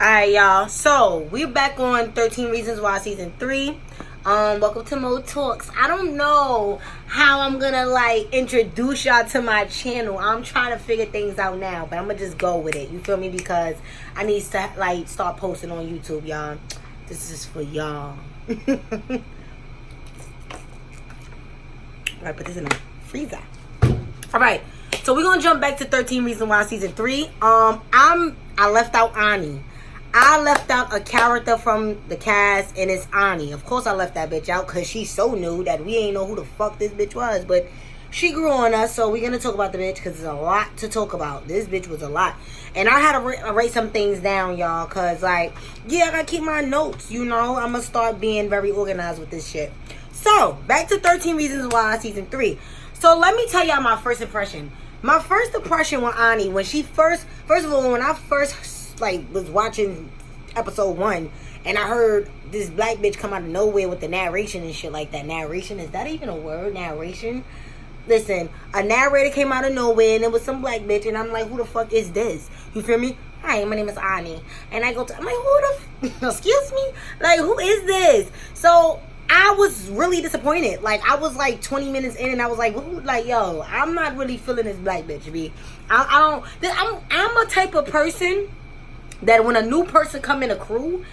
Alright, y'all. So, we're back on 13 Reasons Why Season 3. Welcome to Mo Talks. I don't know how I'm gonna, introduce y'all to my channel. I'm trying to figure things out now, but I'm gonna just go with it. You feel me? Because I need to, start posting on YouTube, y'all. This is for y'all. Alright, put this in the freezer. Alright, so we're gonna jump back to 13 Reasons Why Season 3. I left out Ani. I left out a character from the cast, and it's Ani. Of course I left that bitch out because she's so new that we ain't know who the fuck this bitch was. But she grew on us, so we're going to talk about the bitch because there's a lot to talk about. This bitch was a lot. And I had to write some things down, y'all, because, I got to keep my notes, you know. I'm going to start being very organized with this shit. So, back to 13 Reasons Why Season 3. So, let me tell y'all my first impression. My first impression with Ani, when she first of all, when I first was watching episode 1 and I heard this black bitch come out of nowhere with the narration and shit like that. Narration, is that even a word? Narration? Listen, a narrator came out of nowhere and it was some black bitch and I'm like, who the fuck is this? You feel me? Hi, my name is Ani. And I go to, I'm like, who the excuse me? Like, who is this? So I was really disappointed. I was 20 minutes in and I was like, yo, I'm not really feeling this black bitch, B. I'm a type of person that when a new person come in a crew,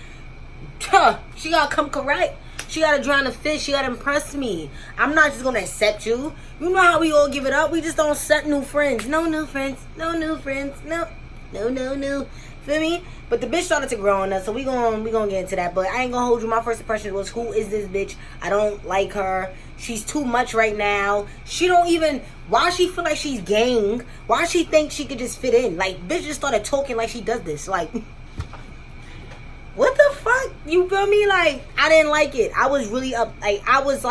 she gotta come correct. She gotta drown the fish. She gotta impress me. I'm not just gonna accept you. You know how we all give it up. We just don't set new friends. No new friends. No new friends. No. Feel me? But the bitch started to grow on us, so we gonna get into that. But I ain't gonna hold you. My first impression was, who is this bitch? I don't like her. She's too much right now. She don't even. Why she feel like she's gang? Why she think she could just fit in? Bitch just started talking like she does this. What the fuck? You feel me? I didn't like it. I was really up. I was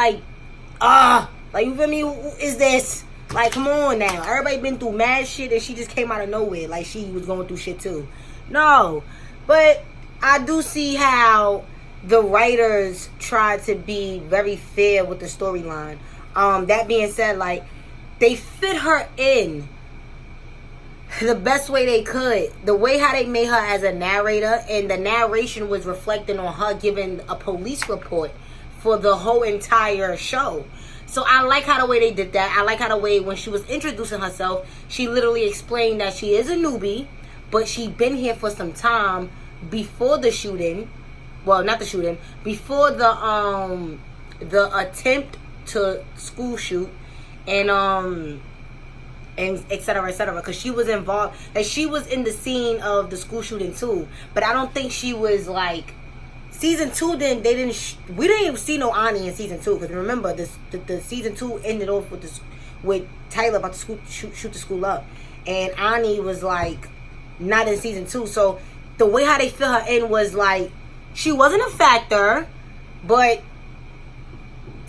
you feel me? Who is this? Come on now. Everybody been through mad shit and she just came out of nowhere. She was going through shit too. No. But I do see how the writers tried to be very fair with the storyline. That being said, they fit her in the best way they could. The way how they made her as a narrator, and the narration was reflecting on her giving a police report for the whole entire show. So I like how the way they did that. I like how the way when she was introducing herself, she literally explained that she is a newbie, but she been here for some time before the shooting. Well, not the shooting. Before the attempt to school shoot. And et cetera, because she was involved, she was in the scene of the school shooting too. But I don't think she was season 2. We didn't even see no Ani in season 2, because remember the season 2 ended off with Tyler about to shoot the school up, and Ani was not in season 2. So the way how they fill her in was she wasn't a factor, but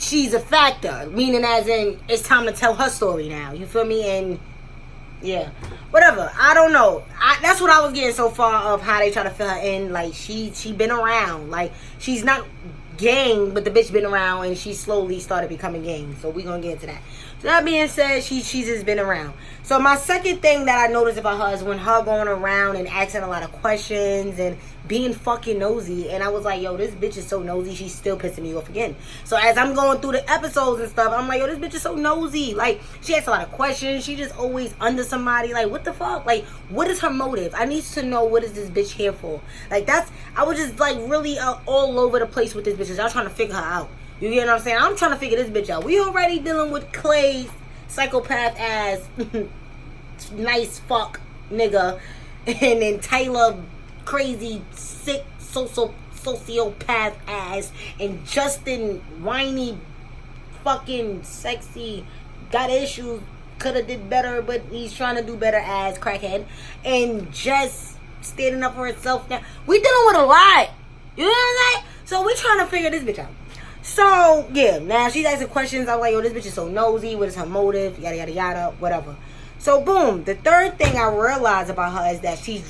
she's a factor, meaning as in it's time to tell her story now. You feel me? And yeah, whatever. I don't know. That's what I was getting so far of how they try to fill her in. She been around. She's not gang, but the bitch been around and she slowly started becoming gang. So we gonna get into that. So that being said, she's just been around. So my second thing that I noticed about her is when her going around and asking a lot of questions and being fucking nosy. And I was like, yo, this bitch is so nosy, she's still pissing me off again. So as I'm going through the episodes and stuff, I'm like, yo, this bitch is so nosy. She asks a lot of questions. She just always under somebody. What the fuck? What is her motive? I need to know, what is this bitch here for? I was just really all over the place with this bitch. I was trying to figure her out. You get what I'm saying? I'm trying to figure this bitch out. We already dealing with Clay's psychopath ass nice fuck nigga, and then Tyler crazy sick sociopath ass, and Justin whiny fucking sexy got issues, coulda did better but he's trying to do better ass crackhead, and just standing up for herself now. We dealing with a lot. You know what I'm saying? So we trying to figure this bitch out. So, yeah, now she's asking questions. I'm like, yo, this bitch is so nosy. What is her motive? Yada, yada, yada, whatever. So, boom. The third thing I realized about her is that she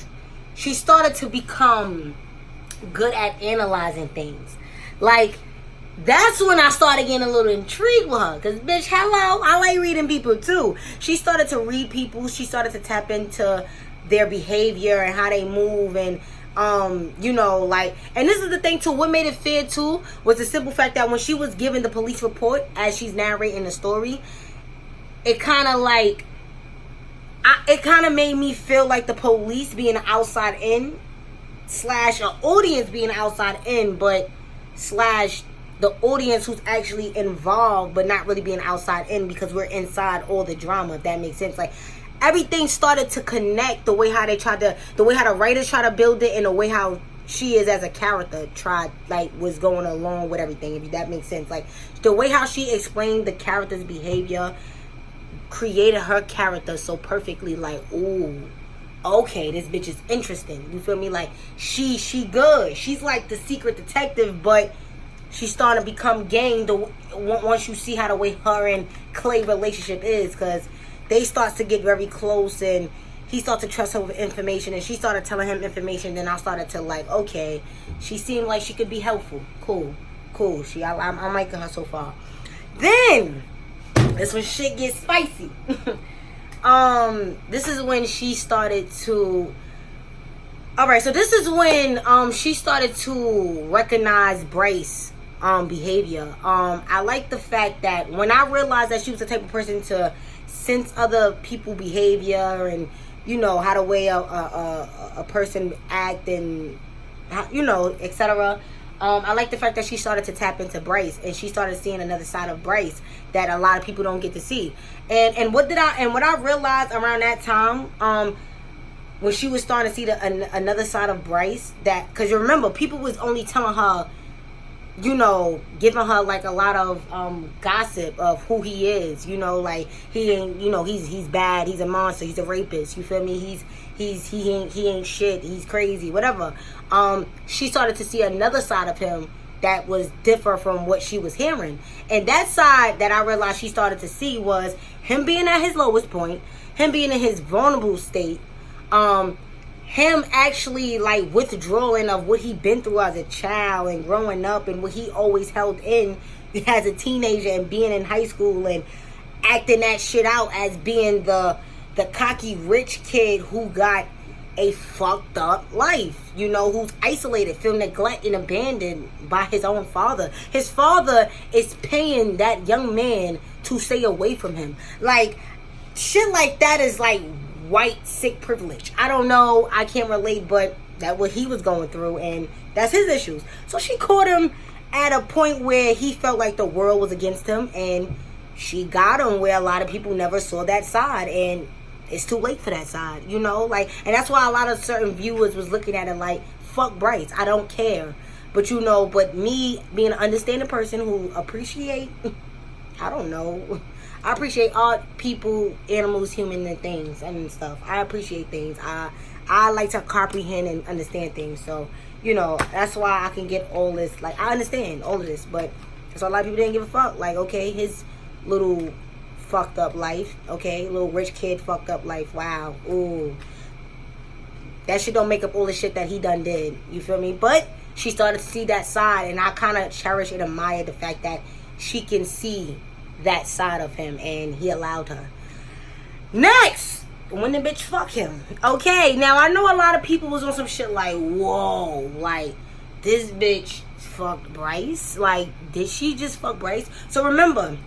started to become good at analyzing things. That's when I started getting a little intrigued with her. Because, bitch, hello, I like reading people, too. She started to read people. She started to tap into their behavior and how they move and You know, like, and this is the thing too, what made it fair too was the simple fact that when she was giving the police report as she's narrating the story, it kind of like, it kind of made me feel like the police being outside in slash an audience being outside in, but slash the audience who's actually involved but not really being outside in, because we're inside all the drama, if that makes sense. Like, everything started to connect, the way how the writers try to build it, and the way how she is as a character was going along with everything, if that makes sense. Like, the way how she explained the character's behavior created her character so perfectly. Like, ooh, okay, this bitch is interesting. You feel me? Like, she good. She's like the secret detective, but she's starting to become gang once you see how the way her and Clay relationship is, because they start to get very close, and he starts to trust her with information, and she started telling him information. Then I started to like, okay, she seemed like she could be helpful. Cool. I'm liking her so far. Then that's when shit gets spicy. This is when she started to. Alright, so this is when she started to recognize Bryce behavior. I like the fact that when I realized that she was the type of person to sense other people's behavior, and you know how the way a person act, and how, you know, etc. I like the fact that she started to tap into Bryce, and she started seeing another side of Bryce that a lot of people don't get to see. And what I realized around that time, when she was starting to see another side of Bryce, that, because you remember, people was only telling her, you know, giving her like a lot of gossip of who he is, you know, like he ain't, you know, he's bad, he's a monster, he's a rapist, you feel me, he ain't shit, he's crazy, whatever. She started to see another side of him that was different from what she was hearing, and that side that I realized she started to see was him being at his lowest point, him being in his vulnerable state, him actually like withdrawing of what he'd been through as a child and growing up, and what he always held in as a teenager, and being in high school and acting that shit out as being the cocky rich kid who got a fucked up life, you know, who's isolated, feel neglect and abandoned by his own father. His father is paying that young man to stay away from him. Like, shit like that is like white sick privilege. I don't know, I can't relate, but that's what he was going through, and that's his issues. So she caught him at a point where he felt like the world was against him, and she got him where a lot of people never saw that side, and it's too late for that side, you know, like, and that's why a lot of certain viewers was looking at it like, fuck Bryce, I don't care. But you know, but me being an understanding person who appreciate, I don't know, I appreciate all people, animals, humans, and things and stuff. I appreciate things. I like to comprehend and understand things. So, you know, that's why I can get all this. Like, I understand all of this, but so a lot of people didn't give a fuck. Like, okay, his little fucked up life. Okay, little rich kid fucked up life. Wow. Ooh. That shit don't make up all the shit that he done did. You feel me? But she started to see that side, and I kind of cherish and admire the fact that she can see that side of him, and he allowed her. Next, when the bitch fuck him. Okay, now I know a lot of people was on some shit like, whoa, like, this bitch fucked Bryce? Like, did she just fuck Bryce? So remember,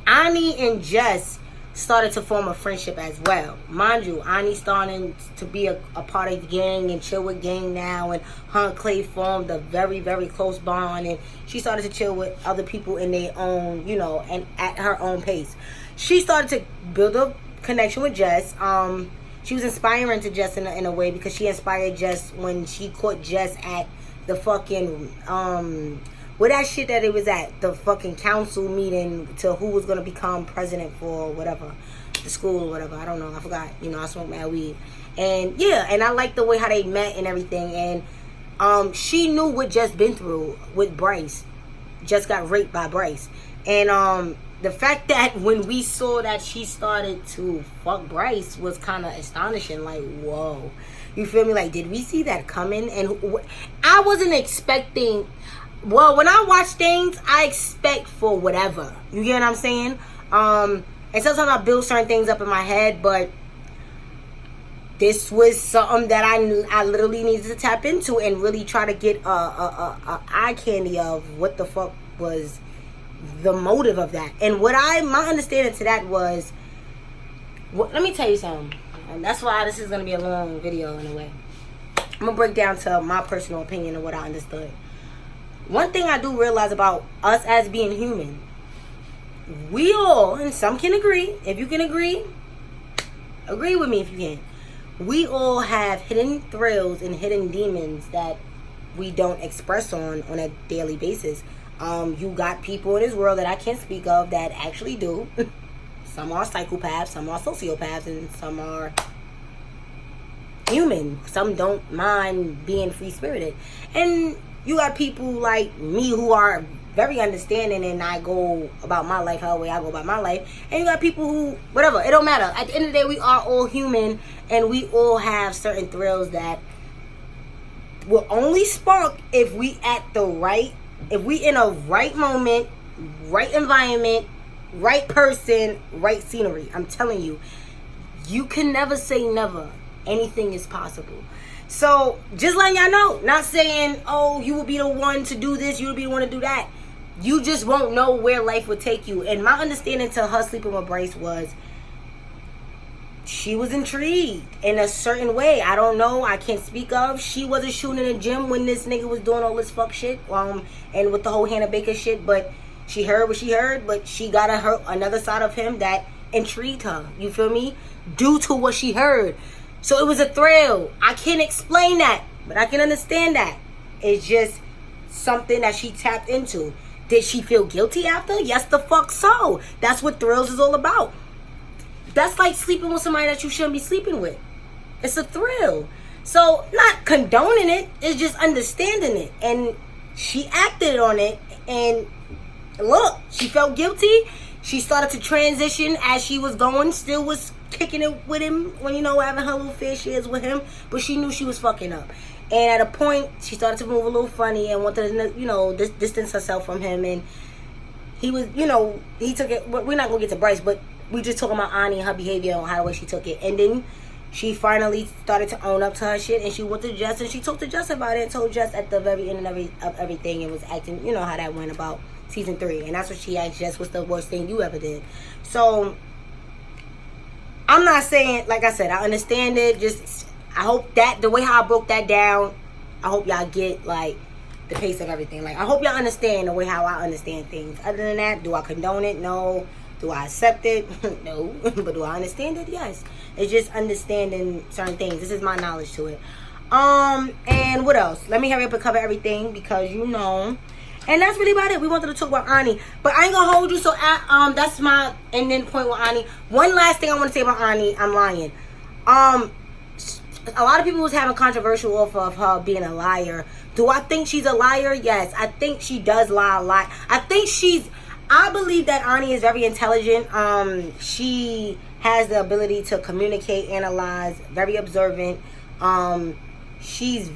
Ani and Jess started to form a friendship as well. Mind you, Ani's starting to be a part of the gang and chill with gang now, and her and Clay formed a very, very close bond, and she started to chill with other people in their own, you know, and at her own pace. She started to build a connection with Jess. She was inspiring to Jess in a way, because she inspired Jess when she caught Jess at the fucking where that shit that it was at, the fucking council meeting to who was gonna become president for whatever, the school or whatever, I don't know, I forgot, you know, I smoked mad weed. And yeah, and I like the way how they met and everything, and she knew what Jess been through with Bryce. Jess got raped by Bryce, and the fact that when we saw that she started to fuck Bryce was kind of astonishing. Like, whoa, you feel me? Like, did we see that coming? And I wasn't expecting. Well, when I watch things, I expect for whatever. You get what I'm saying? And sometimes I build certain things up in my head, but I wasn't expecting for whatever. You get what I'm saying? And sometimes I build certain things up in my head, but I wasn't expecting for whatever. You get what I'm saying? And sometimes I build certain things up in my head, but I wasn't expecting for whatever. You get what I'm saying? And sometimes I build certain things up in my head, but this was something that I literally needed to tap into and really try to get a eye candy of what the fuck was the motive of that. And my understanding to that was, let me tell you something, and that's why this is going to be a long video in a way. I'm going to break down to my personal opinion of what I understood. One thing I do realize about us as being human, we all, and some can agree, if you can agree with me if you can, we all have hidden thrills and hidden demons that we don't express on a daily basis. You got people in this world that I can't speak of that actually do. Some are psychopaths, some are sociopaths, and some are human. Some don't mind being free-spirited. And you got people like me who are very understanding, and I go about my life however I go about my life. And you got people who, whatever, it don't matter. At the end of the day, we are all human, and we all have certain thrills that will only spark if we if we in a right moment, right environment, right person, right scenery. I'm telling you, you can never say never. Anything is possible. So just letting y'all know, not saying, oh, you will be the one to do this, you will be the one to do that. You just won't know where life would take you. And my understanding to her sleeping with Bryce was, she was intrigued in a certain way. I don't know. I can't speak of. She wasn't shooting in the gym when this nigga was doing all this fuck shit. And with the whole Hannah Baker shit. But she heard what she heard. But she got another side of him that intrigued her. You feel me? Due to what she heard. So it was a thrill. I can't explain that. But I can understand that. It's just something that she tapped into. Did she feel guilty after? Yes, the fuck so. That's what thrills is all about. That's like sleeping with somebody that you shouldn't be sleeping with. It's a thrill. So, not condoning it, it's just understanding it. And she acted on it, and look, she felt guilty. She started to transition as she was going, still was kicking it with him when, having her little fair shares with him, but she knew she was fucking up. And at a point, she started to move a little funny and wanted to, distance herself from him. And he was, he took it. We're not going to get to Bryce, but we just talking about Ani and her behavior and how the way she took it. And then she finally started to own up to her shit. And she went to Jess and she talked to Jess about it and told Jess at the very end of everything and was acting, how that went about season 3. And that's what she asked Jess, what's the worst thing you ever did? So, I'm not saying, like I said, I understand it. Just, I hope that, the way how I broke that down, I hope y'all get, like, the pace of everything. Like, I hope y'all understand the way how I understand things. Other than that, do I condone it? No. Do I accept it? No. But do I understand it? Yes. It's just understanding certain things. This is my knowledge to it. And what else? Let me hurry up and cover everything because and that's really about it. We wanted to talk about Ani, but I ain't gonna hold you. So that's my ending point with Ani. One last thing I want to say about Ani. I'm lying. A lot of people was having controversial off of her being a liar. Do I think she's a liar? Yes. I think she does lie a lot. I believe that Ani is very intelligent. She has the ability to communicate, analyze, very observant. She's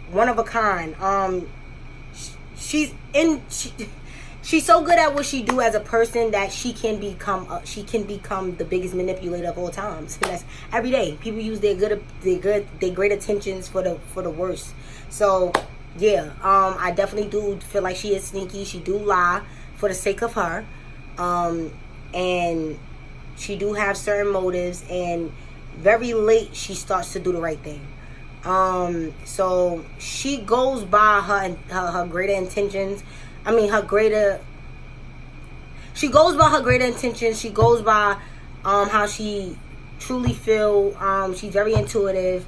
one of a kind. She's so good at what she do as a person that she can become the biggest manipulator of all times. That's every day. People use their great intentions for the worst. So yeah, I definitely do feel like she is sneaky. She do lie for the sake of her, and she do have certain motives. And very late, she starts to do the right thing. So she goes by her greater intentions. She goes by her greater intentions. She goes by how she truly feel. She's very intuitive.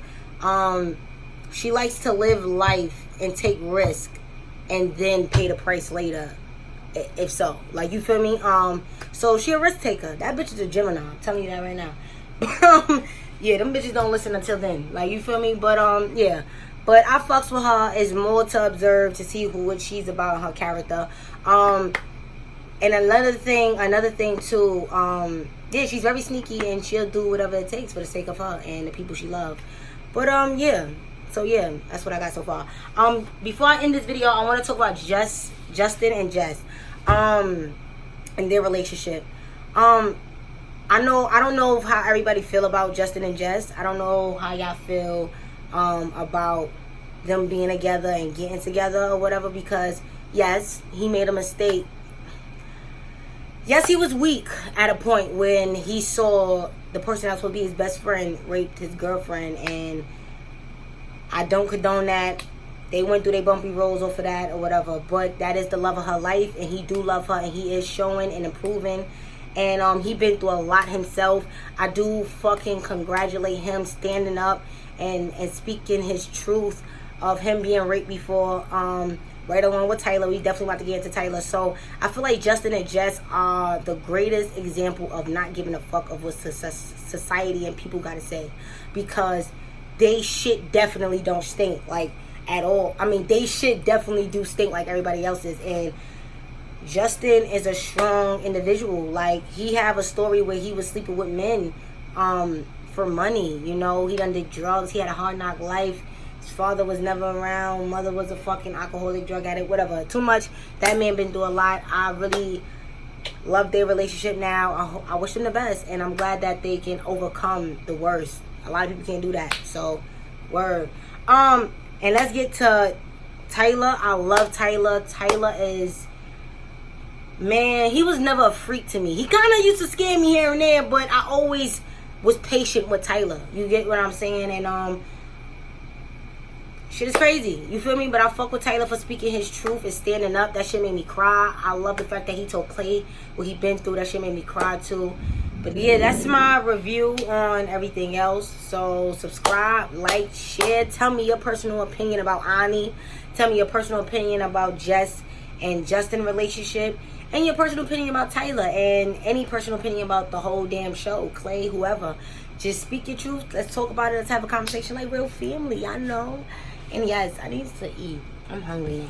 She likes to live life and take risk and then pay the price later, if so. Like, you feel me? So she a risk taker. That bitch is a Gemini. I'm telling you that right now. Yeah, them bitches don't listen until then. Like, you feel me? But, yeah. But I fucks with her. It's more to observe, to see what she's about, her character. And another thing too, yeah, she's very sneaky and she'll do whatever it takes for the sake of her and the people she loves. But, yeah. So, yeah, that's what I got so far. Before I end this video, I want to talk about Justin and Jess. And their relationship. I don't know how everybody feel about Justin and Jess. I don't know how y'all feel about them being together and getting together or whatever, because yes, he made a mistake. Yes, he was weak at a point when he saw the person that was supposed to be his best friend raped his girlfriend, and I don't condone that. They went through their bumpy roads over that or whatever, but that is the love of her life, and he do love her, and he is showing and improving, and he been through a lot himself. I do fucking congratulate him standing up and speaking his truth of him being raped before, right along with Tyler. We definitely about to get into Tyler. So I feel like Justin and Jess are the greatest example of not giving a fuck of what society and people gotta say, because they shit definitely don't stink like at all. I mean, they shit definitely do stink like everybody else's. And Justin is a strong individual. Like, he have a story where he was sleeping with men for money. You know, he done did drugs. He had a hard knock life. His father was never around. Mother was a fucking alcoholic, drug addict, whatever. Too much. That man been through a lot. I really love their relationship now. I wish them the best, and I'm glad that they can overcome the worst. A lot of people can't do that. So, word. And let's get to Tyler. I love Tyler. Tyler is, man, he was never a freak to me. He kind of used to scare me here and there, but I always was patient with Tyler. You get what I'm saying? And shit is crazy. You feel me? But I fuck with Tyler for speaking his truth and standing up. That shit made me cry. I love the fact that he told Clay what he been through. That shit made me cry too. But yeah, that's my review on everything else. So subscribe, like, share. Tell me your personal opinion about Ani. Tell me your personal opinion about Jess and Justin relationship. And your personal opinion about Tyler. And any personal opinion about the whole damn show. Clay, whoever. Just speak your truth. Let's talk about it. Let's have a conversation like real family. I know. And yes, I need to eat. I'm hungry.